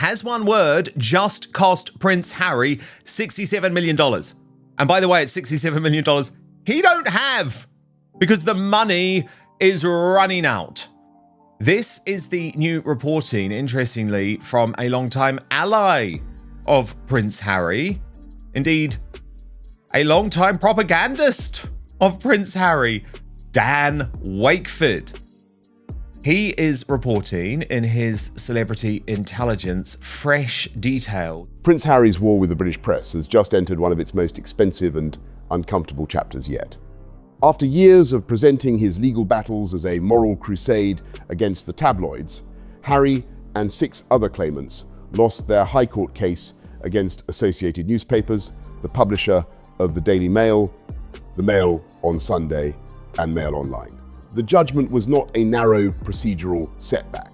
has one word just cost Prince Harry $67 million. And by the way, it's $67 million he don't have because the money is running out. This is the new reporting, interestingly, from a longtime ally of Prince Harry. Indeed, a longtime propagandist of Prince Harry, Dan Wakeford. He is reporting in his Celebrity Intelligence fresh detail. Prince Harry's war with the British press has just entered one of its most expensive and uncomfortable chapters yet. After years of presenting his legal battles as a moral crusade against the tabloids, Harry and 6 other claimants lost their High Court case against Associated Newspapers, the publisher of the Daily Mail, the Mail on Sunday, and Mail Online. The judgment was not a narrow procedural setback.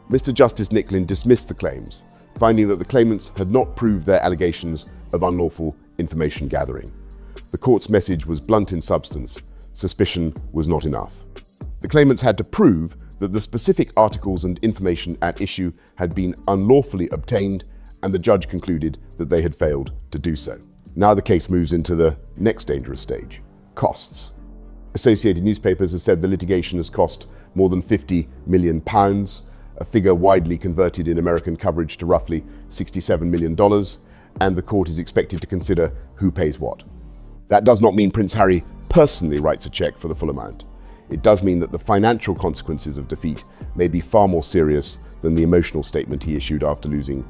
Mr. Justice Nicklin dismissed the claims, finding that the claimants had not proved their allegations of unlawful information gathering. The court's message was blunt in substance. Suspicion was not enough. The claimants had to prove that the specific articles and information at issue had been unlawfully obtained, and the judge concluded that they had failed to do so. Now the case moves into the next dangerous stage: costs. Associated Newspapers has said the litigation has cost more than £50 million, a figure widely converted in American coverage to roughly $67 million, and the court is expected to consider who pays what. That does not mean Prince Harry personally writes a check for the full amount. It does mean that the financial consequences of defeat may be far more serious than the emotional statement he issued after losing.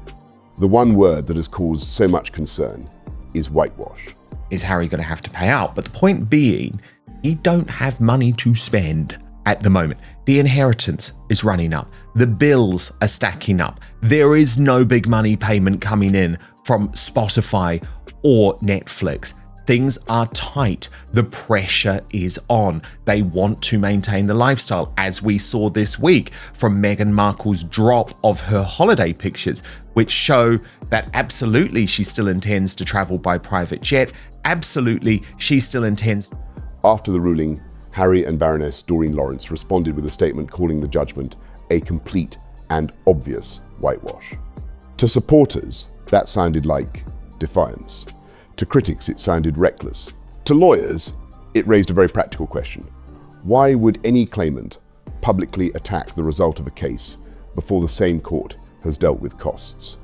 The one word that has caused so much concern is whitewash. Is Harry going to have to pay out? But the point being, he don't have money to spend at the moment. The inheritance is running up. The bills are stacking up. There is no big money payment coming in from Spotify or Netflix. Things are tight. The pressure is on. They want to maintain the lifestyle, as we saw this week from Meghan Markle's drop of her holiday pictures, which show that absolutely she still intends to travel by private jet. Absolutely, she still intends. After the ruling, Harry and Baroness Doreen Lawrence responded with a statement calling the judgment a complete and obvious whitewash. To supporters, that sounded like defiance. To critics, it sounded reckless. To lawyers, it raised a very practical question. Why would any claimant publicly attack the result of a case before the same court has dealt with costs?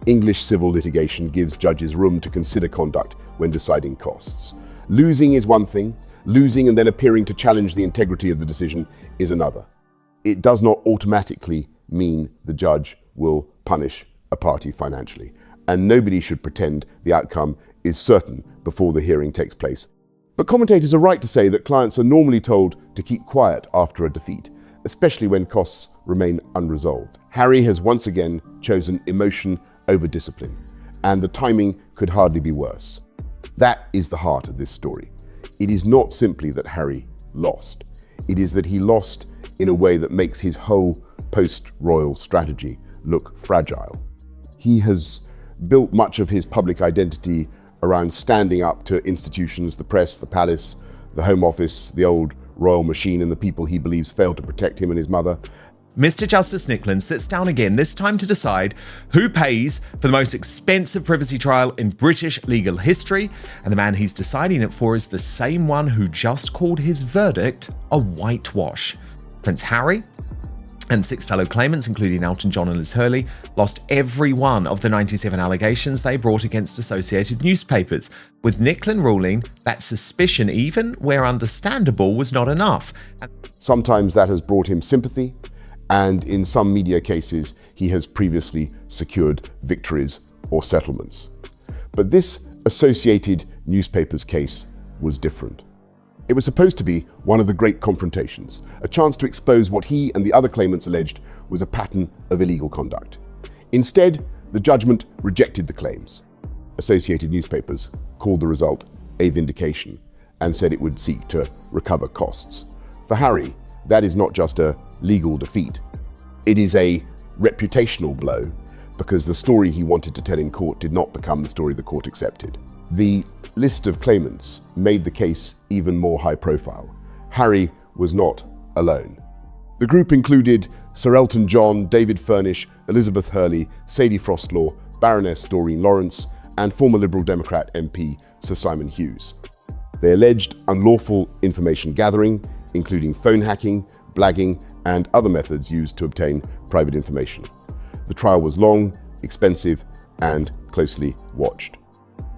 English civil litigation gives judges room to consider conduct when deciding costs. Losing is one thing. Losing and then appearing to challenge the integrity of the decision is another. It does not automatically mean the judge will punish a party financially, and nobody should pretend the outcome is certain before the hearing takes place. But commentators are right to say that clients are normally told to keep quiet after a defeat, especially when costs remain unresolved. Harry has once again chosen emotion over discipline, and the timing could hardly be worse. That is the heart of this story. It is not simply that Harry lost. It is that he lost in a way that makes his whole post-royal strategy look fragile. He has built much of his public identity around standing up to institutions, the press, the palace, the Home Office, the old royal machine, and the people he believes failed to protect him and his mother. Mr. Justice Nicklin sits down again, this time to decide who pays for the most expensive privacy trial in British legal history, and the man he's deciding it for is the same one who just called his verdict a whitewash. Prince Harry and 6 fellow claimants, including Elton, John and Liz Hurley, lost every one of the 97 allegations they brought against Associated Newspapers, with Nicklin ruling that suspicion, even where understandable, was not enough. Sometimes that has brought him sympathy, and in some media cases, he has previously secured victories or settlements. But this Associated Newspapers case was different. It was supposed to be one of the great confrontations, a chance to expose what he and the other claimants alleged was a pattern of illegal conduct. Instead, the judgment rejected the claims. Associated Newspapers called the result a vindication and said it would seek to recover costs. For Harry, that is not just a legal defeat. It is a reputational blow because the story he wanted to tell in court did not become the story the court accepted. The list of claimants made the case even more high profile. Harry was not alone. The group included Sir Elton John, David Furnish, Elizabeth Hurley, Sadie Frostlaw, Baroness Doreen Lawrence, and former Liberal Democrat MP Sir Simon Hughes. They alleged unlawful information gathering, including phone hacking, blagging, and other methods used to obtain private information. The trial was long, expensive, and closely watched.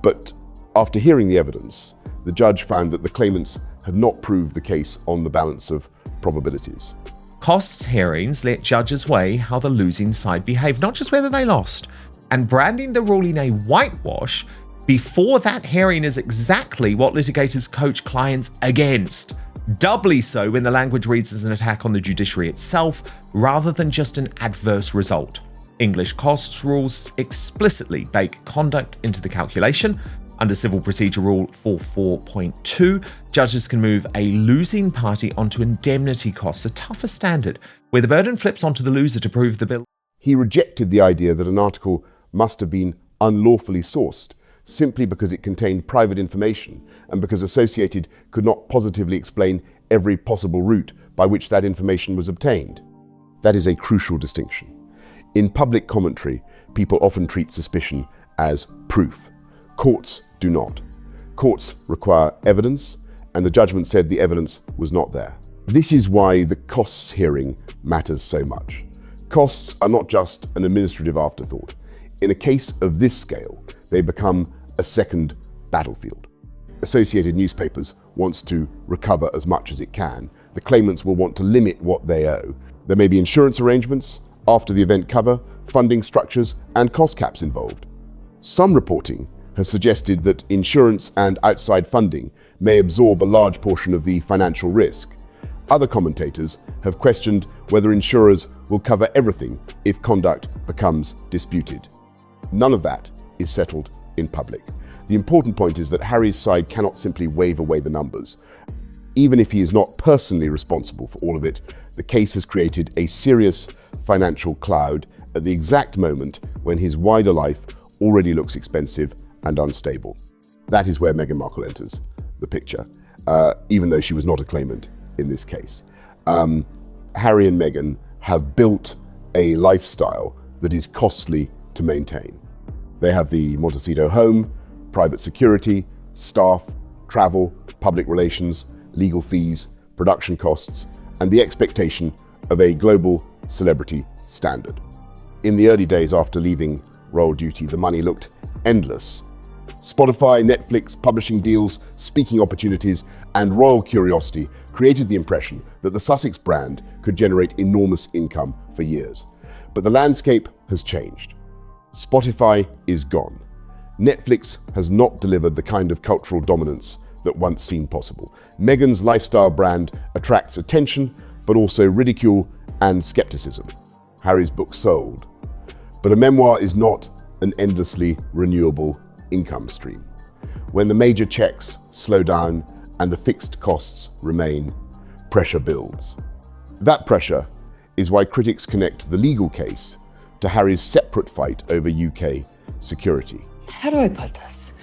But after hearing the evidence, the judge found that the claimants had not proved the case on the balance of probabilities. Costs hearings let judges weigh how the losing side behaved, not just whether they lost. And branding the ruling a whitewash before that hearing is exactly what litigators coach clients against. Doubly so when the language reads as an attack on the judiciary itself, rather than just an adverse result. English costs rules explicitly bake conduct into the calculation. Under Civil Procedure Rule 44.2, judges can move a losing party onto indemnity costs, a tougher standard, where the burden flips onto the loser to prove the bill. He rejected the idea that an article must have been unlawfully sourced, simply because it contained private information and because Associated could not positively explain every possible route by which that information was obtained. That is a crucial distinction. In public commentary, people often treat suspicion as proof. Courts do not. Courts require evidence, and the judgment said the evidence was not there. This is why the costs hearing matters so much. Costs are not just an administrative afterthought. In a case of this scale, they become a second battlefield. Associated Newspapers wants to recover as much as it can. The claimants will want to limit what they owe. There may be insurance arrangements, after the event cover, funding structures, and cost caps involved. Some reporting has suggested that insurance and outside funding may absorb a large portion of the financial risk. Other commentators have questioned whether insurers will cover everything if conduct becomes disputed. None of that is settled in public. The important point is that Harry's side cannot simply wave away the numbers. Even if he is not personally responsible for all of it, the case has created a serious financial cloud at the exact moment when his wider life already looks expensive and unstable. That is where Meghan Markle enters the picture, even though she was not a claimant in this case. Harry and Meghan have built a lifestyle that is costly to maintain. They have the Montecito home, private security, staff, travel, public relations, legal fees, production costs, and the expectation of a global celebrity standard. In the early days after leaving royal duty, the money looked endless. Spotify, Netflix, publishing deals, speaking opportunities, and royal curiosity created the impression that the Sussex brand could generate enormous income for years. But the landscape has changed. Spotify is gone. Netflix has not delivered the kind of cultural dominance that once seemed possible. Meghan's lifestyle brand attracts attention, but also ridicule and skepticism. Harry's book sold. But a memoir is not an endlessly renewable income stream. When the major checks slow down and the fixed costs remain, pressure builds. That pressure is why critics connect the legal case to Harry's separate fight over UK security. How do I put this?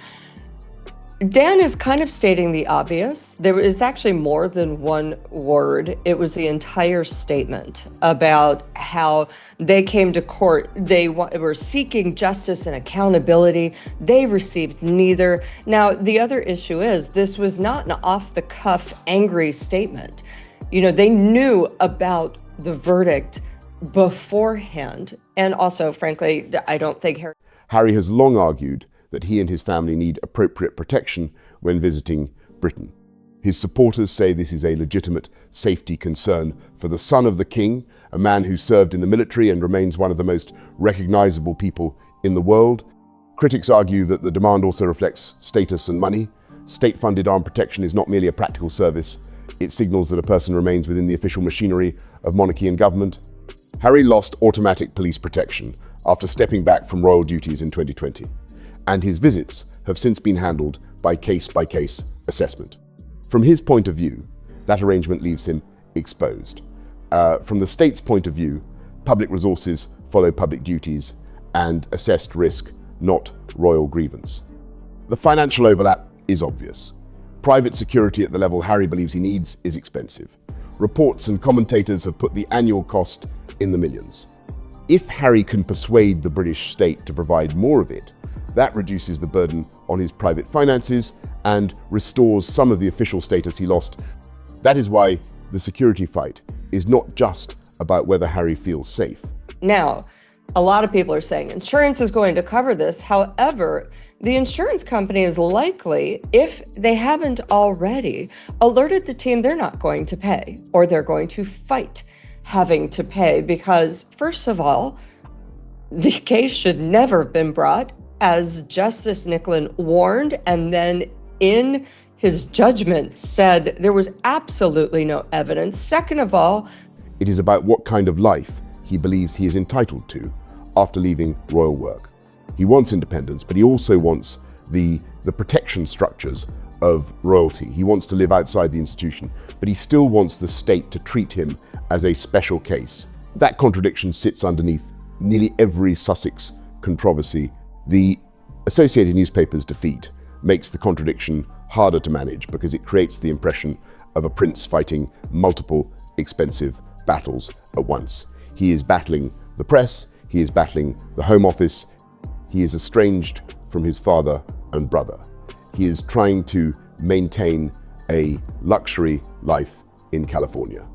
Dan is kind of stating the obvious. There is actually more than one word. It was the entire statement about how they came to court. They were seeking justice and accountability. They received neither. Now, the other issue is this was not an off-the-cuff, angry statement. You know, they knew about the verdict beforehand. And also, frankly, I don't think Harry has long argued that he and his family need appropriate protection when visiting Britain. His supporters say this is a legitimate safety concern for the son of the king, a man who served in the military and remains one of the most recognizable people in the world. Critics argue that the demand also reflects status and money. State-funded armed protection is not merely a practical service. It signals that a person remains within the official machinery of monarchy and government. Harry lost automatic police protection after stepping back from royal duties in 2020. And his visits have since been handled by case-by-case assessment. From his point of view, that arrangement leaves him exposed. From the state's point of view, public resources follow public duties and assessed risk, not royal grievance. The financial overlap is obvious. Private security at the level Harry believes he needs is expensive. Reports and commentators have put the annual cost in the millions. If Harry can persuade the British state to provide more of it, that reduces the burden on his private finances and restores some of the official status he lost. That is why the security fight is not just about whether Harry feels safe. Now, a lot of people are saying insurance is going to cover this. However, the insurance company is likely, if they haven't already, alerted the team they're not going to pay, or they're going to fight having to pay, because first of all, the case should never have been brought, as Justice Nicklin warned, and then in his judgment said there was absolutely no evidence. Second of all, it is about what kind of life he believes he is entitled to after leaving royal work. He wants independence, but he also wants the protection structures of royalty. He wants to live outside the institution, but he still wants the state to treat him as a special case. That contradiction sits underneath nearly every Sussex controversy. The Associated Newspaper's defeat makes the contradiction harder to manage because it creates the impression of a prince fighting multiple expensive battles at once. He is battling the press, he is battling the Home Office, he is estranged from his father and brother. He is trying to maintain a luxury life in California.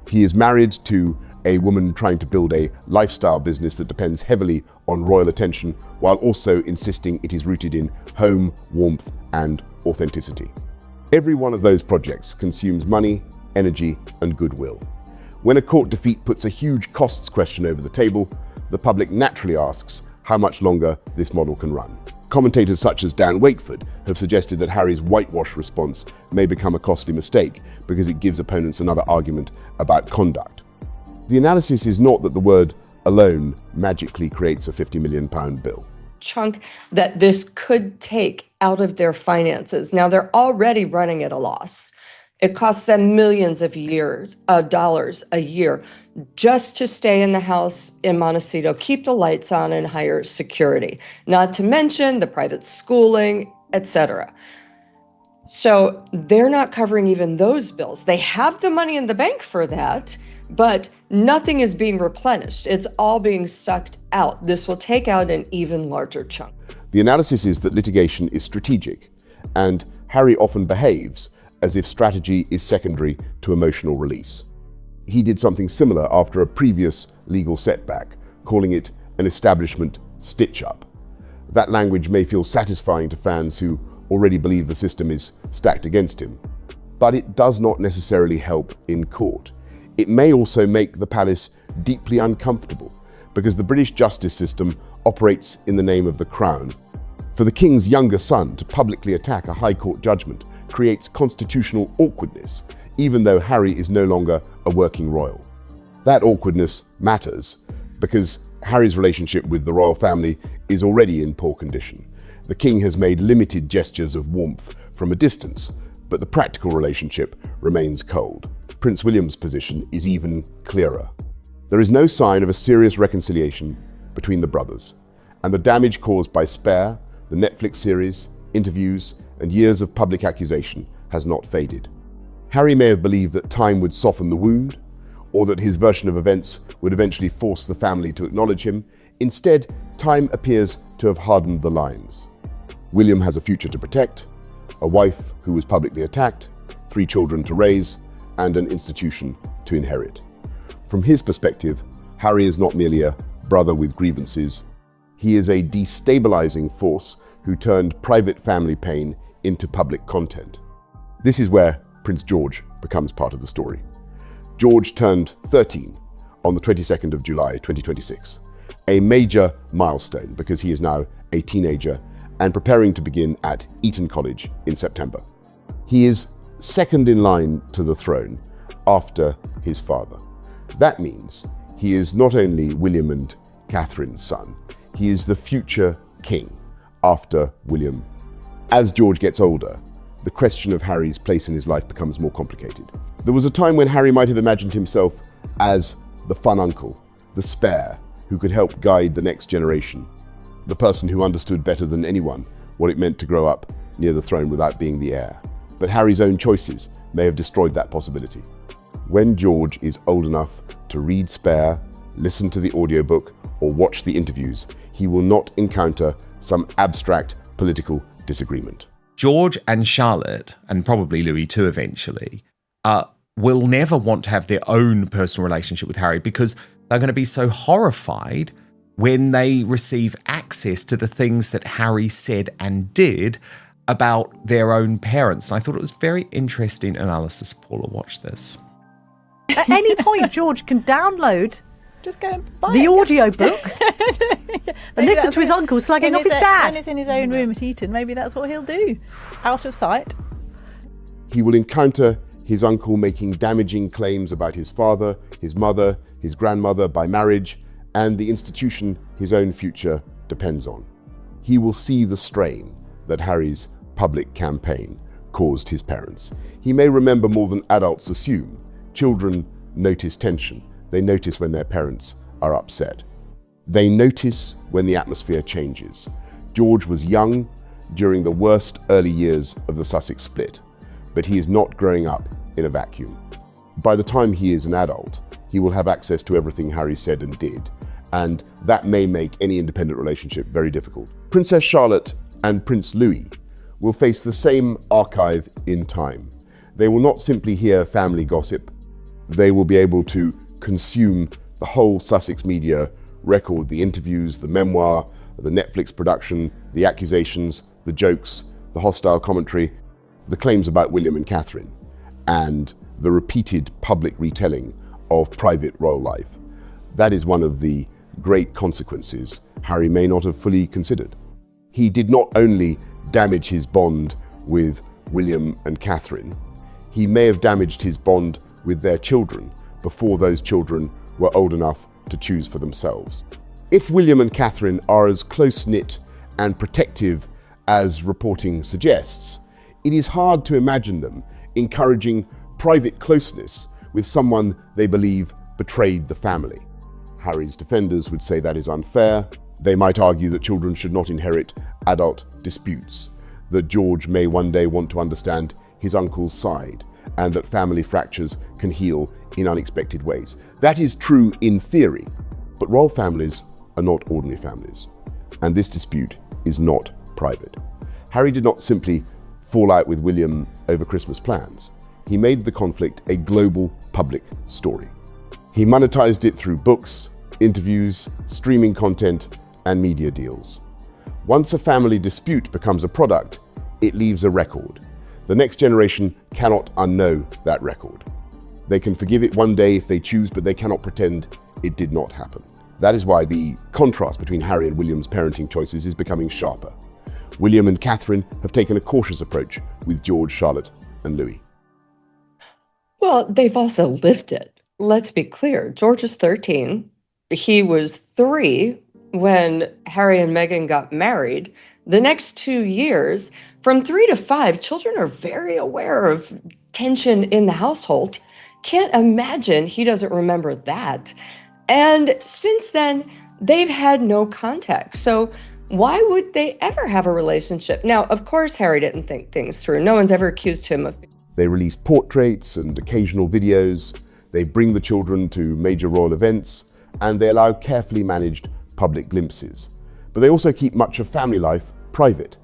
He is married to a woman trying to build a lifestyle business that depends heavily on royal attention, while also insisting it is rooted in home, warmth, and authenticity. Every one of those projects consumes money, energy, and goodwill. When a court defeat puts a huge costs question over the table, the public naturally asks how much longer this model can run. Commentators such as Dan Wakeford have suggested that Harry's whitewash response may become a costly mistake because it gives opponents another argument about conduct. The analysis is not that the word alone magically creates a £50 million bill. Chunk that this could take out of their finances. Now, they're already running at a loss. It costs them millions of dollars a year just to stay in the house in Montecito, keep the lights on, and hire security, not to mention the private schooling, etc. So they're not covering even those bills. They have the money in the bank for that, but nothing is being replenished. It's all being sucked out. This will take out an even larger chunk. The analysis is that litigation is strategic, and Harry often behaves as if strategy is secondary to emotional release. He did something similar after a previous legal setback, calling it an establishment stitch-up. That language may feel satisfying to fans who already believe the system is stacked against him, but it does not necessarily help in court. It may also make the palace deeply uncomfortable, because the British justice system operates in the name of the Crown. For the King's younger son to publicly attack a High Court judgment creates constitutional awkwardness, even though Harry is no longer a working royal. That awkwardness matters because Harry's relationship with the royal family is already in poor condition. The King has made limited gestures of warmth from a distance, but the practical relationship remains cold. Prince William's position is even clearer. There is no sign of a serious reconciliation between the brothers, and the damage caused by Spare, the Netflix series, interviews, and years of public accusation has not faded. Harry may have believed that time would soften the wound, or that his version of events would eventually force the family to acknowledge him. Instead, time appears to have hardened the lines. William has a future to protect, a wife who was publicly attacked, 3 children to raise, and an institution to inherit. From his perspective, Harry is not merely a brother with grievances. He is a destabilizing force who turned private family pain into public content. This is where Prince George becomes part of the story. George turned 13 on the 22nd of July, 2026, a major milestone because he is now a teenager and preparing to begin at Eton College in September. He is second in line to the throne after his father. That means he is not only William and Catherine's son, he is the future king after William. As George gets older, the question of Harry's place in his life becomes more complicated. There was a time when Harry might have imagined himself as the fun uncle, the spare, who could help guide the next generation, the person who understood better than anyone what it meant to grow up near the throne without being the heir. But Harry's own choices may have destroyed that possibility. When George is old enough to read Spare, listen to the audiobook, or watch the interviews, he will not encounter some abstract political disagreement. George and Charlotte, and probably Louis too eventually, will never want to have their own personal relationship with Harry because they're going to be so horrified when they receive access to the things that Harry said and did about their own parents. And I thought it was very interesting analysis. Paula, watch this. At any point, George can download Just go and buy the it. audiobook and listen to his uncle slagging off his When dad. he's in his own room at Eton, maybe that's what he'll do. Out of sight. He will encounter his uncle making damaging claims about his father, his mother, his grandmother by marriage, and the institution his own future depends on. He will see the strain that Harry's public campaign caused his parents. He may remember more than adults assume. Children notice tension. They notice when their parents are upset. They notice when the atmosphere changes. George was young during the worst early years of the Sussex split, but he is not growing up in a vacuum. By the time he is an adult, he will have access to everything Harry said and did, and that may make any independent relationship very difficult. Princess Charlotte and Prince Louis will face the same archive in time. They will not simply hear family gossip. They will be able to consume the whole Sussex media record, the interviews, the memoir, the Netflix production, the accusations, the jokes, the hostile commentary, the claims about William and Catherine, and the repeated public retelling of private royal life. That is one of the great consequences Harry may not have fully considered. He did not only damage his bond with William and Catherine, he may have damaged his bond with their children before those children were old enough to choose for themselves. If William and Catherine are as close-knit and protective as reporting suggests, it is hard to imagine them encouraging private closeness with someone they believe betrayed the family. Harry's defenders would say that is unfair. They might argue that children should not inherit adult disputes, that George may one day want to understand his uncle's side, and that family fractures can heal in unexpected ways. That is true in theory, but royal families are not ordinary families, and this dispute is not private. Harry did not simply fall out with William over Christmas plans. He made the conflict a global public story. He monetized it through books, interviews, streaming content, and media deals. Once a family dispute becomes a product, it leaves a record. The next generation cannot unknow that record. They can forgive it one day if they choose, but they cannot pretend it did not happen. That is why the contrast between Harry and William's parenting choices is becoming sharper. William and Catherine have taken a cautious approach with George, Charlotte, and Louis. Well, they've also lived it. Let's be clear. George is 13. He was 3 when Harry and Meghan got married. The next 2 years, from 3 to 5, children are very aware of tension in the household. Can't imagine he doesn't remember that. And since then, they've had no contact. So why would they ever have a relationship? Now, of course, Harry didn't think things through. No one's ever accused him of. They release portraits and occasional videos. They bring the children to major royal events, and they allow carefully managed public glimpses. But they also keep much of family life private.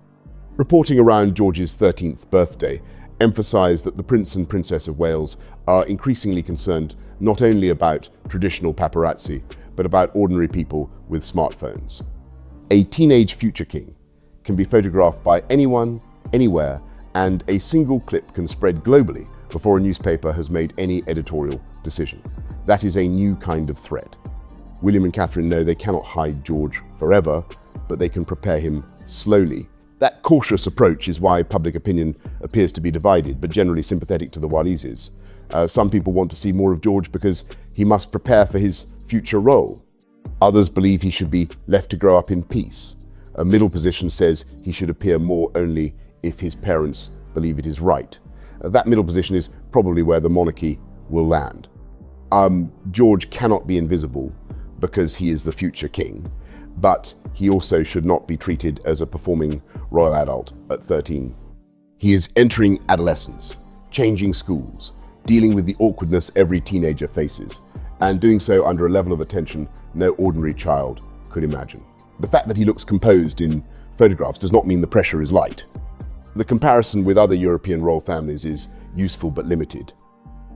Reporting around George's 13th birthday emphasised that the Prince and Princess of Wales are increasingly concerned not only about traditional paparazzi, but about ordinary people with smartphones. A teenage future king can be photographed by anyone, anywhere, and a single clip can spread globally before a newspaper has made any editorial decision. That is a new kind of threat. William and Catherine know they cannot hide George forever, but they can prepare him slowly. That cautious approach is why public opinion appears to be divided, but generally sympathetic to the Waleses. Some people want to see more of George because he must prepare for his future role. Others believe he should be left to grow up in peace. A middle position says he should appear more only if his parents believe it is right. That middle position is probably where the monarchy will land. George cannot be invisible because he is the future king, but he also should not be treated as a performing royal adult at 13. He is entering adolescence, changing schools, dealing with the awkwardness every teenager faces, and doing so under a level of attention no ordinary child could imagine. The fact that he looks composed in photographs does not mean the pressure is light. The comparison with other European royal families is useful but limited.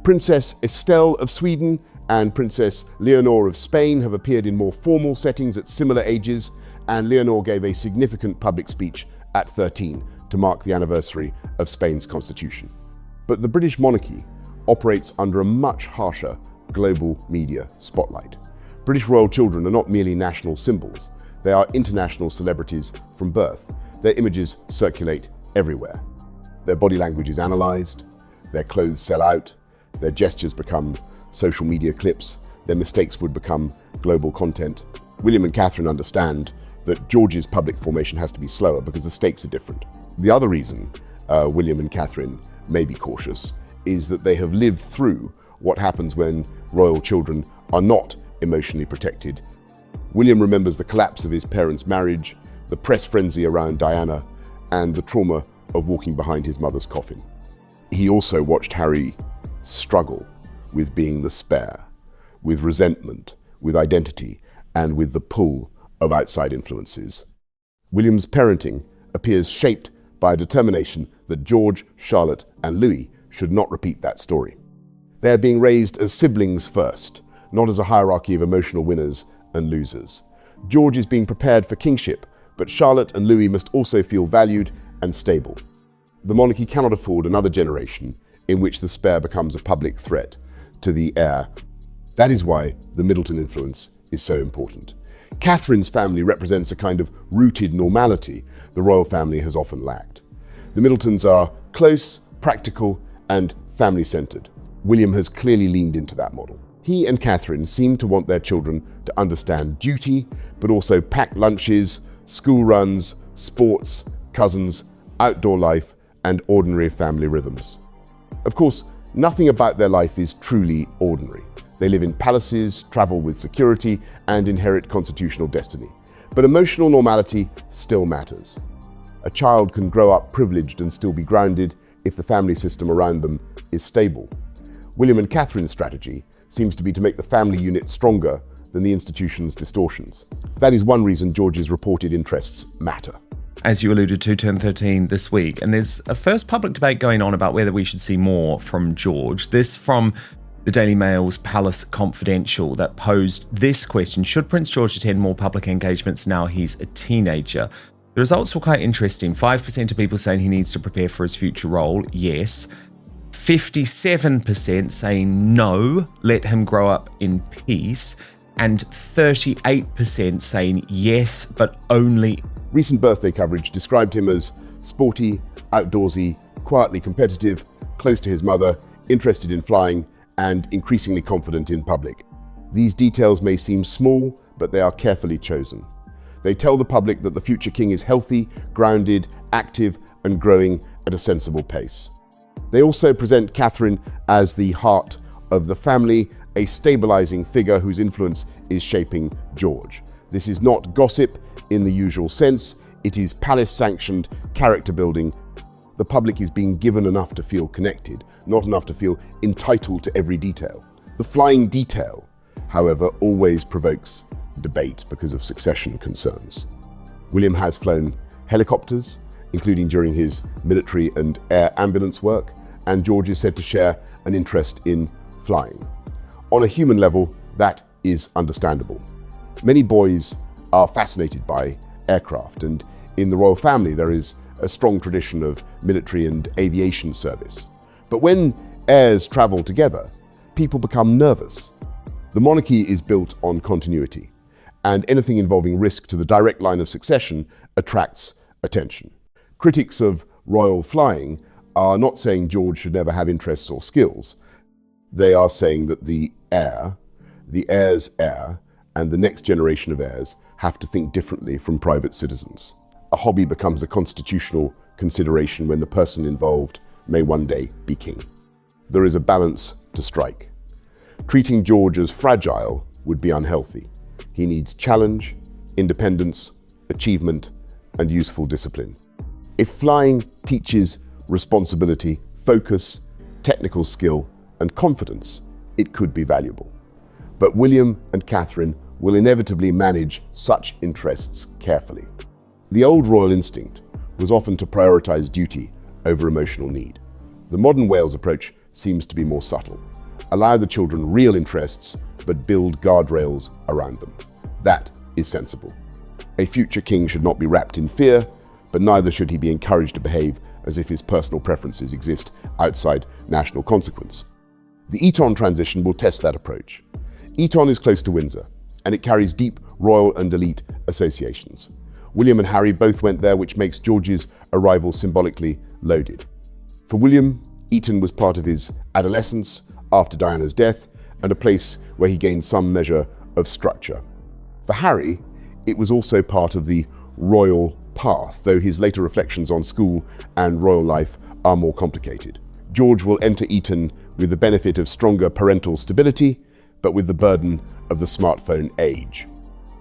Princess Estelle of Sweden and Princess Leonor of Spain have appeared in more formal settings at similar ages, and Leonor gave a significant public speech at 13 to mark the anniversary of Spain's constitution. But the British monarchy operates under a much harsher global media spotlight. British royal children are not merely national symbols, they are international celebrities from birth. Their images circulate everywhere. Their body language is analysed, their clothes sell out, their gestures become social media clips, their mistakes would become global content. William and Catherine understand that George's public formation has to be slower because the stakes are different. The other reason William and Catherine may be cautious is that they have lived through what happens when royal children are not emotionally protected. William remembers the collapse of his parents' marriage, the press frenzy around Diana, and the trauma of walking behind his mother's coffin. He also watched Harry struggle with being the spare, with resentment, with identity, and with the pull of outside influences. William's parenting appears shaped by a determination that George, Charlotte, and Louis should not repeat that story. They are being raised as siblings first, not as a hierarchy of emotional winners and losers. George is being prepared for kingship, but Charlotte and Louis must also feel valued and stable. The monarchy cannot afford another generation in which the spare becomes a public threat to the heir. That is why the Middleton influence is so important. Catherine's family represents a kind of rooted normality the royal family has often lacked. The Middletons are close, practical, and family-centered. William has clearly leaned into that model. He and Catherine seem to want their children to understand duty, but also packed lunches, school runs, sports, cousins, outdoor life, and ordinary family rhythms. Of course, nothing about their life is truly ordinary. They live in palaces, travel with security, and inherit constitutional destiny. But emotional normality still matters. A child can grow up privileged and still be grounded if the family system around them is stable. William and Catherine's strategy seems to be to make the family unit stronger than the institution's distortions. That is one reason George's reported interests matter. As you alluded to, turned 13 this week, and there's a first public debate going on about whether we should see more from George. This from the Daily Mail's Palace Confidential that posed this question: should Prince George attend more public engagements now he's a teenager? The results were quite interesting. 5% of people saying he needs to prepare for his future role, yes. 57% saying no, let him grow up in peace. And 38% saying yes, but only. Recent birthday coverage described him as sporty, outdoorsy, quietly competitive, close to his mother, interested in flying, and increasingly confident in public. These details may seem small, but they are carefully chosen. They tell the public that the future king is healthy, grounded, active, and growing at a sensible pace. They also present Catherine as the heart of the family, a stabilizing figure whose influence is shaping George. This is not gossip in the usual sense, it is palace-sanctioned character building. The public is being given enough to feel connected, not enough to feel entitled to every detail. The flying detail, however, always provokes debate because of succession concerns. William has flown helicopters, including during his military and air ambulance work, and George is said to share an interest in flying. On a human level, that is understandable. Many boys are fascinated by aircraft, and in the royal family there is a strong tradition of military and aviation service. But when heirs travel together, people become nervous. The monarchy is built on continuity, and anything involving risk to the direct line of succession attracts attention. Critics of royal flying are not saying George should never have interests or skills. They are saying that the heir, the heir's heir, and the next generation of heirs have to think differently from private citizens. A hobby becomes a constitutional consideration when the person involved may one day be king. There is a balance to strike. Treating George as fragile would be unhealthy. He needs challenge, independence, achievement, and useful discipline. If flying teaches responsibility, focus, technical skill, and confidence, it could be valuable. But William and Catherine will inevitably manage such interests carefully. The old royal instinct was often to prioritize duty over emotional need. The modern Wales approach seems to be more subtle. Allow the children real interests, but build guardrails around them. That is sensible. A future king should not be wrapped in fear, but neither should he be encouraged to behave as if his personal preferences exist outside national consequence. The Eton transition will test that approach. Eton is close to Windsor, and it carries deep royal and elite associations. William and Harry both went there, which makes George's arrival symbolically loaded. For William, Eton was part of his adolescence after Diana's death, and a place where he gained some measure of structure. For Harry, it was also part of the royal path, though his later reflections on school and royal life are more complicated. George will enter Eton with the benefit of stronger parental stability, but with the burden of the smartphone age.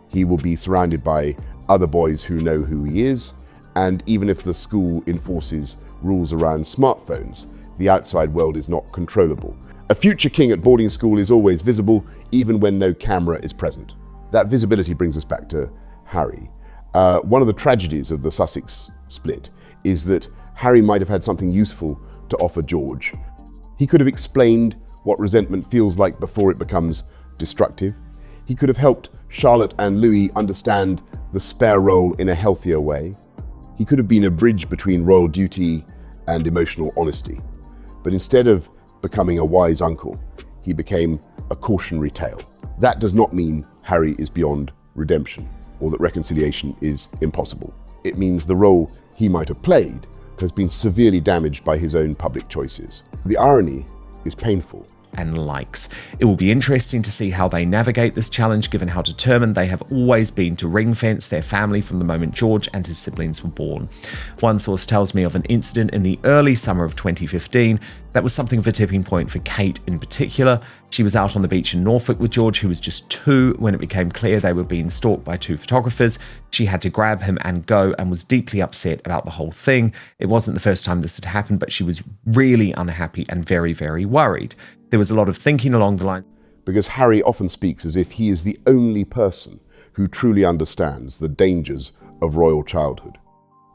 He will be surrounded by other boys who know who he is, and even if the school enforces rules around smartphones, the outside world is not controllable. A future king at boarding school is always visible, even when no camera is present. That visibility brings us back to Harry. One of the tragedies of the Sussex split is that Harry might have had something useful to offer George. He could have explained what resentment feels like before it becomes destructive. He could have helped Charlotte and Louis understand the spare role in a healthier way. He could have been a bridge between royal duty and emotional honesty. But instead of becoming a wise uncle, he became a cautionary tale. That does not mean Harry is beyond redemption, or that reconciliation is impossible. It means the role he might have played has been severely damaged by his own public choices. The irony is painful. And likes. It will be interesting to see how they navigate this challenge, given how determined they have always been to ring-fence their family from the moment George and his siblings were born. One source tells me of an incident in the early summer of 2015 that was something of a tipping point for Kate in particular. She was out on the beach in Norfolk with George, who was just 2, when it became clear they were being stalked by 2 photographers. She had to grab him and go, and was deeply upset about the whole thing. It wasn't the first time this had happened, but she was really unhappy and very, very worried. There was a lot of thinking along the line. Because Harry often speaks as if he is the only person who truly understands the dangers of royal childhood.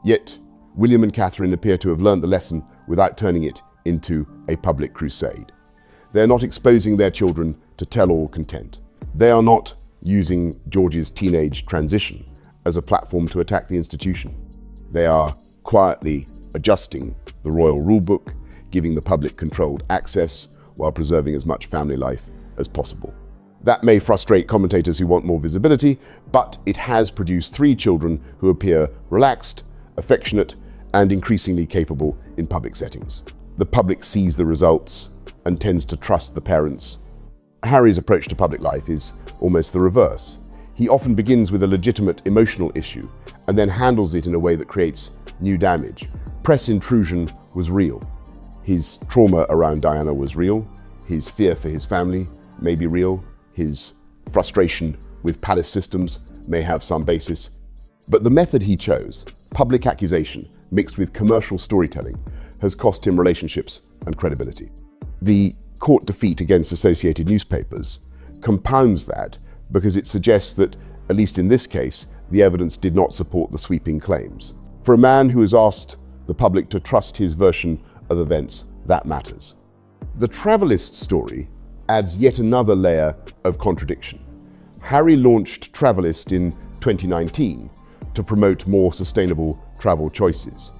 Yet, William and Catherine appear to have learned the lesson without turning it into a public crusade. They are not exposing their children to tell-all content. They are not using George's teenage transition as a platform to attack the institution. They are quietly adjusting the royal rulebook, giving the public controlled access, while preserving as much family life as possible. That may frustrate commentators who want more visibility, but it has produced 3 children who appear relaxed, affectionate, and increasingly capable in public settings. The public sees the results and tends to trust the parents. Harry's approach to public life is almost the reverse. He often begins with a legitimate emotional issue and then handles it in a way that creates new damage. Press intrusion was real. His trauma around Diana was real. His fear for his family may be real. His frustration with palace systems may have some basis. But the method he chose, public accusation mixed with commercial storytelling, has cost him relationships and credibility. The court defeat against Associated Newspapers compounds that because it suggests that, at least in this case, the evidence did not support the sweeping claims. For a man who has asked the public to trust his version of events, that matters. The Travelist story adds yet another layer of contradiction. Harry launched Travelist in 2019 to promote more sustainable travel choices.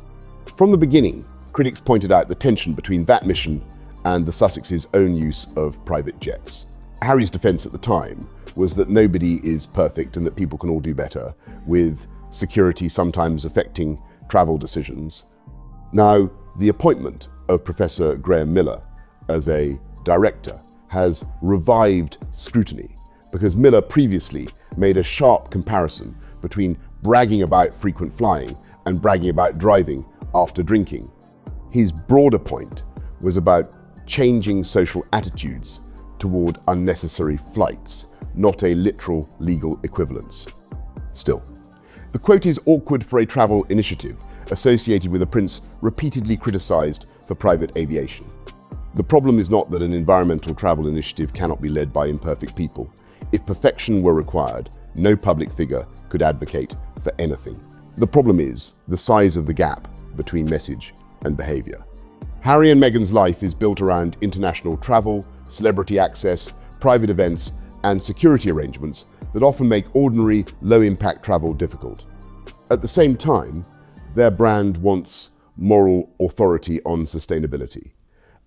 From the beginning, critics pointed out the tension between that mission and the Sussex's own use of private jets. Harry's defense at the time was that nobody is perfect and that people can all do better, with security sometimes affecting travel decisions. Now, the appointment of Professor Graham Miller as a director has revived scrutiny, because Miller previously made a sharp comparison between bragging about frequent flying and bragging about driving after drinking. His broader point was about changing social attitudes toward unnecessary flights, not a literal legal equivalence. Still, the quote is awkward for a travel initiative associated with a prince repeatedly criticized for private aviation. The problem is not that an environmental travel initiative cannot be led by imperfect people. If perfection were required, no public figure could advocate for anything. The problem is the size of the gap between message and behavior. Harry and Meghan's life is built around international travel, celebrity access, private events, and security arrangements that often make ordinary, low-impact travel difficult. At the same time, their brand wants moral authority on sustainability.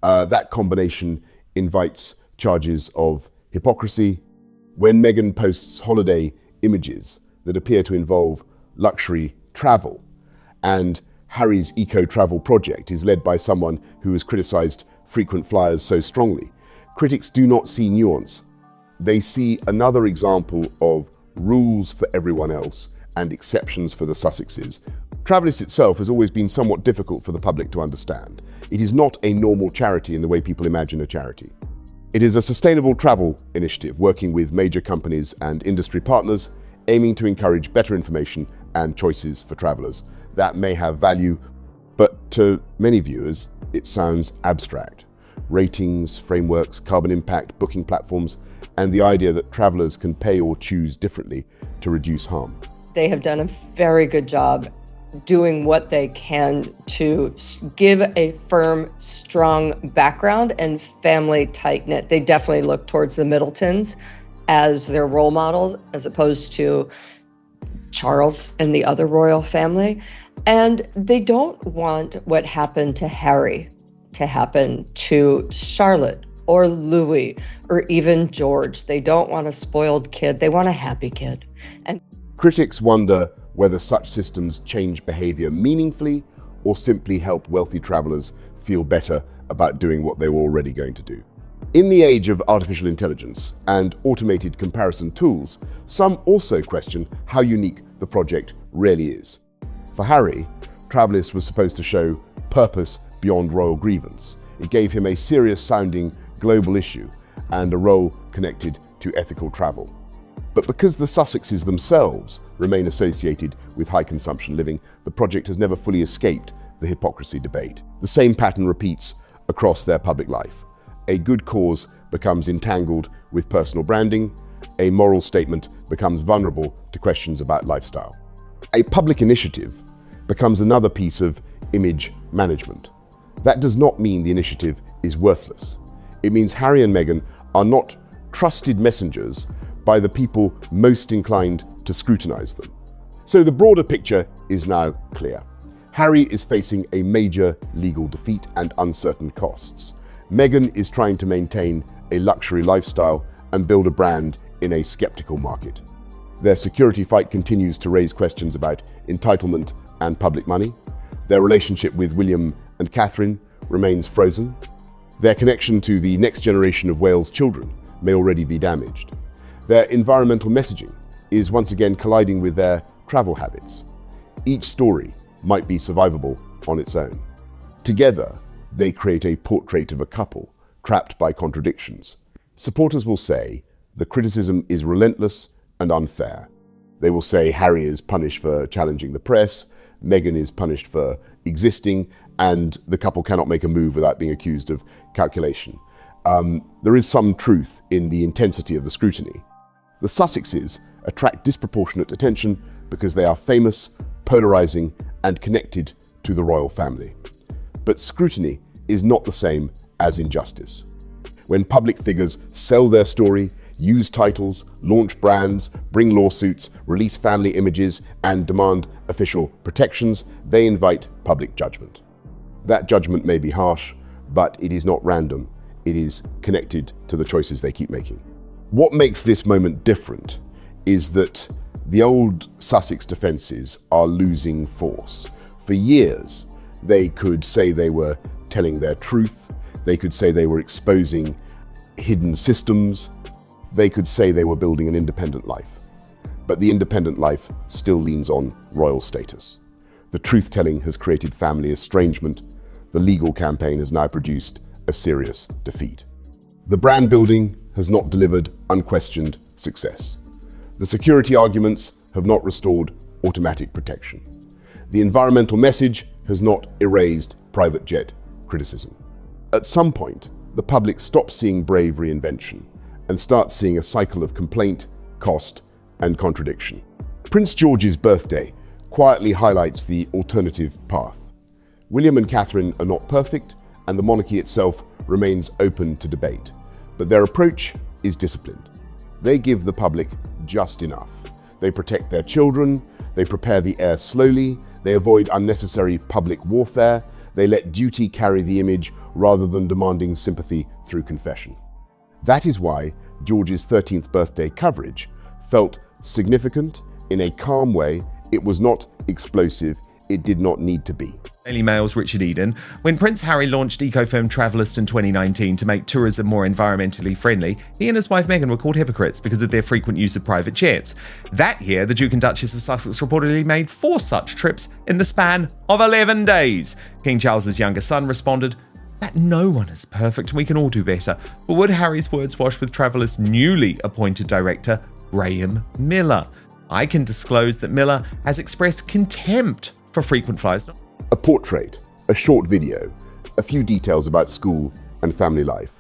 That combination invites charges of hypocrisy. When Meghan posts holiday images that appear to involve luxury travel, and Harry's eco-travel project is led by someone who has criticized frequent flyers so strongly, critics do not see nuance. They see another example of rules for everyone else and exceptions for the Sussexes. Travelist itself has always been somewhat difficult for the public to understand. It is not a normal charity in the way people imagine a charity. It is a sustainable travel initiative working with major companies and industry partners, aiming to encourage better information and choices for travelers. That may have value, but to many viewers, it sounds abstract. Ratings, frameworks, carbon impact, booking platforms, and the idea that travelers can pay or choose differently to reduce harm. They have done a very good job doing what they can to give a firm, strong background and family tight-knit. They definitely look towards the Middletons as their role models, as opposed to Charles and the other royal family. And they don't want what happened to Harry to happen to Charlotte or Louis or even George. They don't want a spoiled kid. They want a happy kid. And critics wonder whether such systems change behavior meaningfully or simply help wealthy travelers feel better about doing what they were already going to do. In the age of artificial intelligence and automated comparison tools, some also question how unique the project really is. For Harry, Travelist was supposed to show purpose beyond royal grievance. It gave him a serious-sounding global issue and a role connected to ethical travel. But because the Sussexes themselves remain associated with high-consumption living, the project has never fully escaped the hypocrisy debate. The same pattern repeats across their public life. A good cause becomes entangled with personal branding. A moral statement becomes vulnerable to questions about lifestyle. A public initiative becomes another piece of image management. That does not mean the initiative is worthless. It means Harry and Meghan are not trusted messengers by the people most inclined to scrutinize them. So the broader picture is now clear. Harry is facing a major legal defeat and uncertain costs. Meghan is trying to maintain a luxury lifestyle and build a brand in a skeptical market. Their security fight continues to raise questions about entitlement and public money. Their relationship with William and Catherine remains frozen. Their connection to the next generation of Wales children may already be damaged. Their environmental messaging is once again colliding with their travel habits. Each story might be survivable on its own. Together, they create a portrait of a couple trapped by contradictions. Supporters will say the criticism is relentless and unfair. They will say Harry is punished for challenging the press, Meghan is punished for existing, and the couple cannot make a move without being accused of calculation. There is some truth in the intensity of the scrutiny. The Sussexes attract disproportionate attention because they are famous, polarizing, and connected to the royal family. But scrutiny is not the same as injustice. When public figures sell their story, use titles, launch brands, bring lawsuits, release family images, and demand official protections, they invite public judgment. That judgment may be harsh, but it is not random. It is connected to the choices they keep making. What makes this moment different is that the old Sussex defences are losing force. For years, they could say they were telling their truth. They could say they were exposing hidden systems. They could say they were building an independent life. But the independent life still leans on royal status. The truth-telling has created family estrangement. The legal campaign has now produced a serious defeat. The brand building has not delivered unquestioned success. The security arguments have not restored automatic protection. The environmental message has not erased private jet criticism. At some point, the public stops seeing brave reinvention and starts seeing a cycle of complaint, cost, and contradiction. Prince George's birthday quietly highlights the alternative path. William and Catherine are not perfect, and the monarchy itself remains open to debate. But their approach is disciplined. They give the public just enough. They protect their children, they prepare the heir slowly, they avoid unnecessary public warfare, they let duty carry the image rather than demanding sympathy through confession. That is why George's 13th birthday coverage felt significant in a calm way. It was not explosive. It did not need to be. Daily Mail's Richard Eden. When Prince Harry launched eco-firm Travelist in 2019 to make tourism more environmentally friendly, he and his wife Meghan were called hypocrites because of their frequent use of private jets. That year, the Duke and Duchess of Sussex reportedly made 4 such trips in the span of 11 days. King Charles's younger son responded that no one is perfect and we can all do better. But would Harry's words wash with Travelist's newly appointed director, Graham Miller? I can disclose that Miller has expressed contempt for frequent flyers. A portrait, a short video, a few details about school and family life,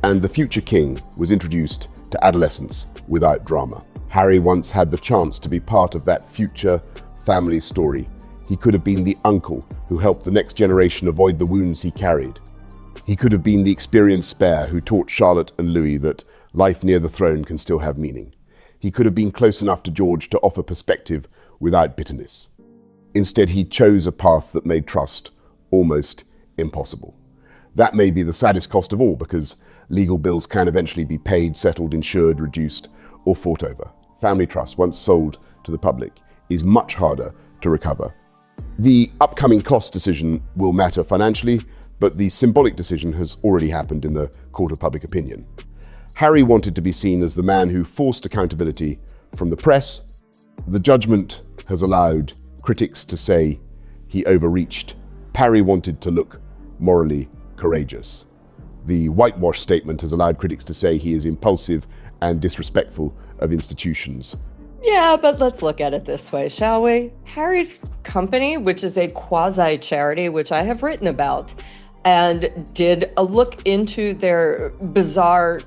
and the future king was introduced to adolescence without drama. Harry once had the chance to be part of that future family story. He could have been the uncle who helped the next generation avoid the wounds he carried. He could have been the experienced spare who taught Charlotte and Louis that life near the throne can still have meaning. He could have been close enough to George to offer perspective without bitterness. Instead, he chose a path that made trust almost impossible. That may be the saddest cost of all, because legal bills can eventually be paid, settled, insured, reduced, or fought over. Family trust, once sold to the public, is much harder to recover. The upcoming cost decision will matter financially, but the symbolic decision has already happened in the court of public opinion. Harry wanted to be seen as the man who forced accountability from the press. The judgment has allowed critics to say he overreached. Harry wanted to look morally courageous. The whitewash statement has allowed critics to say he is impulsive and disrespectful of institutions. Yeah, but let's look at it this way, shall we? Harry's company, which is a quasi-charity, which I have written about, and did a look into their bizarre,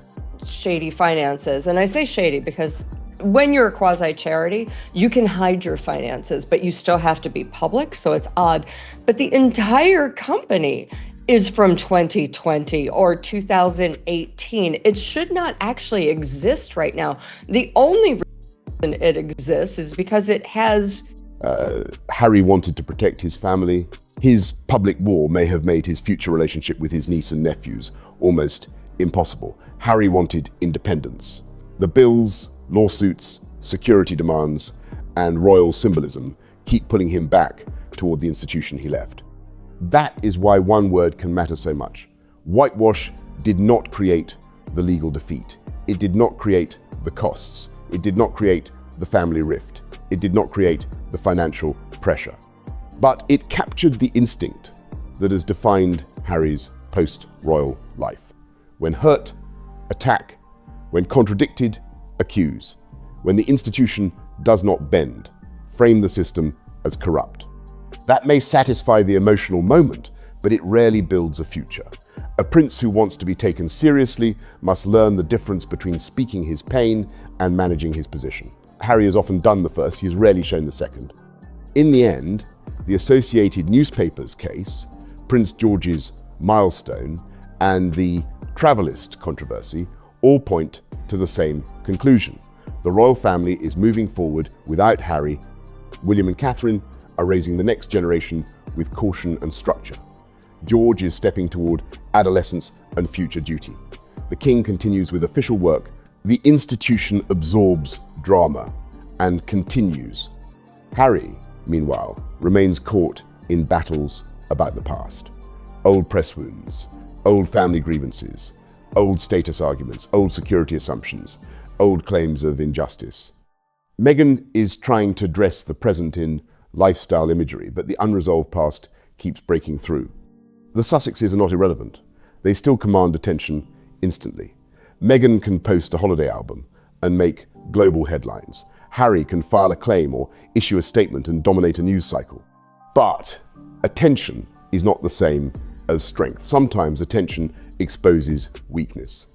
shady finances. And I say shady because when you're a quasi-charity, you can hide your finances, but you still have to be public, so it's odd. But the entire company is from 2020 or 2018. It should not actually exist right now. The only reason it exists is because it has... Harry wanted to protect his family. His public war may have made his future relationship with his niece and nephews almost impossible. Harry wanted independence. The bills, lawsuits, security demands, and royal symbolism keep pulling him back toward the institution he left. That is why one word can matter so much. Whitewash did not create the legal defeat. It did not create the costs. It did not create the family rift. It did not create the financial pressure. But it captured the instinct that has defined Harry's post-royal life. When hurt, attack. When contradicted, accuse. When the institution does not bend, frame the system as corrupt. That may satisfy the emotional moment, but it rarely builds a future. A prince who wants to be taken seriously must learn the difference between speaking his pain and managing his position. Harry has often done the first, he has rarely shown the second. In the end, the Associated Newspapers case, Prince George's milestone, and the Travelist controversy all point to the same conclusion. The royal family is moving forward without Harry. William and Catherine are raising the next generation with caution and structure. George is stepping toward adolescence and future duty. The king continues with official work. The institution absorbs drama and continues. Harry, meanwhile, remains caught in battles about the past. Old press wounds, old family grievances, old status arguments, old security assumptions, old claims of injustice. Meghan is trying to dress the present in lifestyle imagery, but the unresolved past keeps breaking through. The Sussexes are not irrelevant. They still command attention instantly. Meghan can post a holiday album and make global headlines. Harry can file a claim or issue a statement and dominate a news cycle. But attention is not the same as strength. Sometimes attention exposes weakness.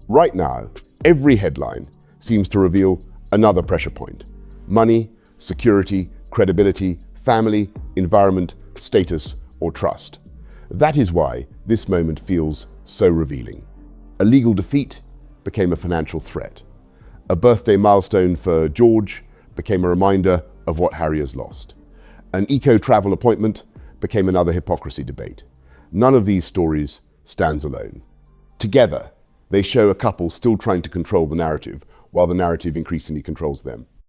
Right now, every headline seems to reveal another pressure point: money, security, credibility, family, environment, status, or trust. That is why this moment feels so revealing. A legal defeat became a financial threat. A birthday milestone for George became a reminder of what Harry has lost. An eco-travel appointment became another hypocrisy debate. None of these stories stands alone. Together, they show a couple still trying to control the narrative, while the narrative increasingly controls them.